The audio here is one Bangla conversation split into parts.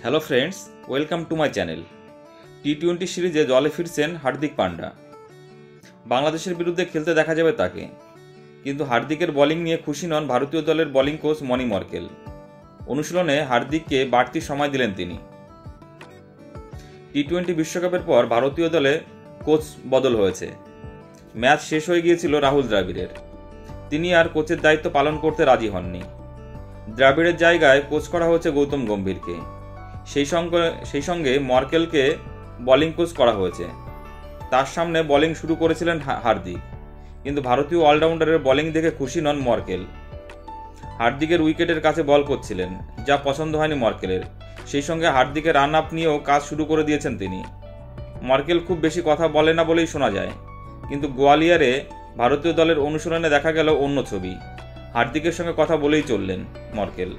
Hello friends, welcome to my channel. টি-20 সিরিজে দলে ফিরছেন হার্দিক পান্ডা। বাংলাদেশের বিরুদ্ধে খেলতে দেখা যাবে তাকে, কিন্তু হার্দিকের বোলিং নিয়ে খুশি নন ভারতীয় দলের বোলিং কোচ মনি মর্কেল। অনুশীলনে হার্দিককে বাড়তি সময় দিলেন তিনি। টি-20 বিশ্বকাপের পর ভারতীয় দলে কোচ বদল হয়েছে। ম্যাচ শেষ হয়ে গিয়েছিল রাহুল দ্রাবিড়ের। তিনি আর কোচের দায়িত্ব পালন করতে রাজি হননি। দ্রাবিড়ের জায়গায় কোচ করা হয়েছে গৌতম গম্ভীরকে। সেই সঙ্গে মর্কেলকে বোলিং কোচ করা হয়েছে। তার সামনে বোলিং শুরু করেছিলেন হার্দিক, কিন্তু ভারতীয় অলরাউন্ডারের বোলিং দেখে খুশি নন মর্কেল। হার্দিকের উইকেটের কাছে বল করছিলেন, যা পছন্দ হয়নি মর্কেলের। সেই সঙ্গে হার্দিকের রান আপ নিয়েও কাজ শুরু করে দিয়েছেন তিনি। মর্কেল খুব বেশি কথা বলে না বলেই শোনা যায়, কিন্তু গোয়ালিয়রে ভারতীয় দলের অনুশীলনে দেখা গেল অন্য ছবি। হার্দিকের সঙ্গে কথা বলেই চললেন মর্কেল।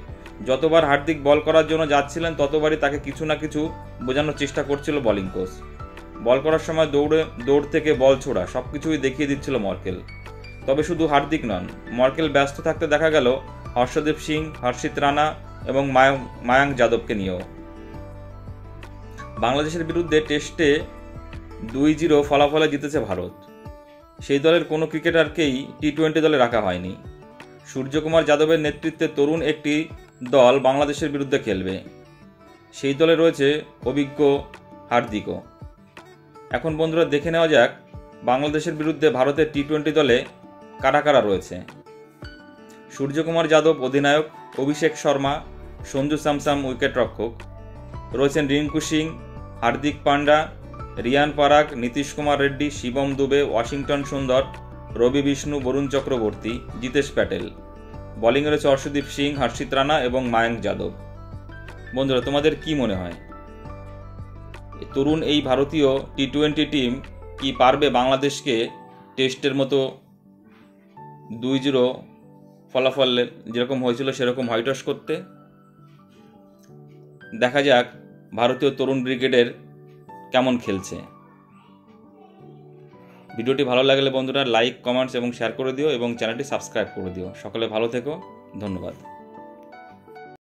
যতবার হার্দিক বল করার জন্য যাচ্ছিলেন ততবারই তাকে কিছু না কিছু বোঝানোর চেষ্টা করছিল বোলিং কোচ। বল করার সময় দৌড় থেকে বল ছোড়া সবকিছুই দেখিয়ে দিচ্ছিল মর্কেল। তবে শুধু হার্দিক নন, মর্কেল ব্যস্ত থাকতে দেখা গেল হর্ষদীপ সিং, হর্ষিত রানা এবং মায়াঙ্ক যাদবকে নিয়েও। বাংলাদেশের বিরুদ্ধে টেস্টে 2-0 ফলাফলে জিতেছে ভারত। সেই দলের কোনো ক্রিকেটারকেই টি-20 দলে রাখা হয়নি। সূর্যকুমার যাদবের নেতৃত্বে তরুণ একটি দল বাংলাদেশের বিরুদ্ধে খেলবে। সেই দলে রয়েছে অভিজ্ঞ হার্দিকও। এখন বন্ধুরা দেখে নেওয়া যাক বাংলাদেশের বিরুদ্ধে ভারতের টি-20 দলে কারা কারা রয়েছে। সূর্যকুমার যাদব অধিনায়ক, অভিষেক শর্মা, সঞ্জু স্যামসন উইকেটরক্ষক, রয়েছেন রিঙ্কু সিং, হার্দিক পান্ডা, রিয়ান পরাগ, নীতিশ কুমার রেড্ডি, শিবম দুবে, ওয়াশিংটন সুন্দর, রবি বিষ্ণু, বরুণ চক্রবর্তী, জিতেশ প্যাটেল। বোলিংয়ে রয়েছে হর্ষদীপ সিং, হর্ষিত রানা এবং মায়াঙ্ক যাদব। বন্ধুরা, তোমাদের কি মনে হয় তরুণ এই ভারতীয় টি-20 টিম কি পারবে বাংলাদেশকে টেস্টের মতো 2-0 ফলাফল যেরকম হয়েছিল সেরকম হোয়াইটওয়াশ করতে? দেখা যাক ভারতীয় তরুণ ব্রিগেডের কেমন খেলছে। ভিডিওটি ভালো লাগলে বন্ধুরা লাইক, কমেন্টস এবং শেয়ার করে দিও এবং চ্যানেলটি সাবস্ক্রাইব করে দিও। সকলে ভালো থেকো, ধন্যবাদ।